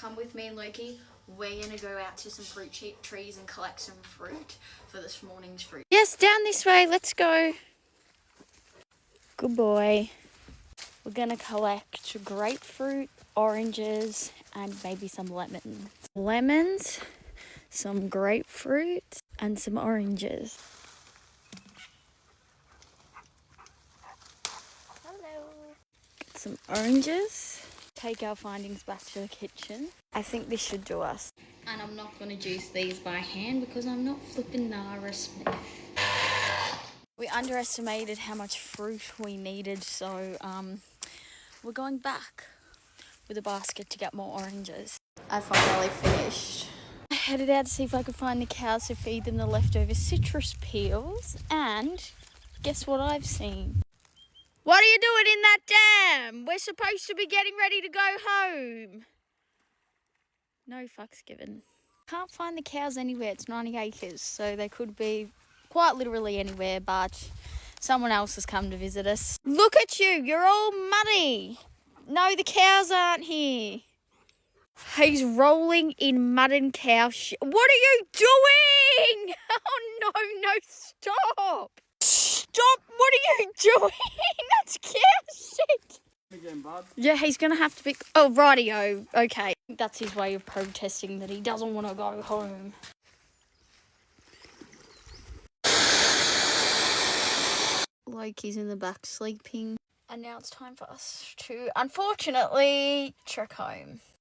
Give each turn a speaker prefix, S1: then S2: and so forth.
S1: come with me and Loki. We're gonna go out to some fruit trees and collect some fruit for this morning's fruit. Yes, down this way, let's go. Good boy. We're gonna collect grapefruit, oranges, and maybe some lemons. Lemons, some grapefruit, and some oranges. Hello. Get some oranges. Take our findings back to the kitchen. I think this should do us. And I'm not gonna juice these by hand because I'm not flipping Nara Smith. We underestimated how much fruit we needed, so we're going back with a basket to get more oranges. I finally finished. I headed out to see if I could find the cows to feed them the leftover citrus peels, and guess what I've seen? What are you doing in that dam? We're supposed to be getting ready to go home. No fucks given. Can't find the cows anywhere. It's 90 acres, so they could be quite literally anywhere, but someone else has come to visit us. Look at you, you're all muddy. No, the cows aren't here. He's rolling in mud and cow shit. What are you doing? Oh no, stop. Stop, what are you doing? That's cow shit.
S2: Again, bud.
S1: Yeah, he's gonna have to be. Oh, rightio. Okay. That's his way of protesting that he doesn't want to go home. Loki's in the back sleeping. And now it's time for us to, unfortunately, trek home.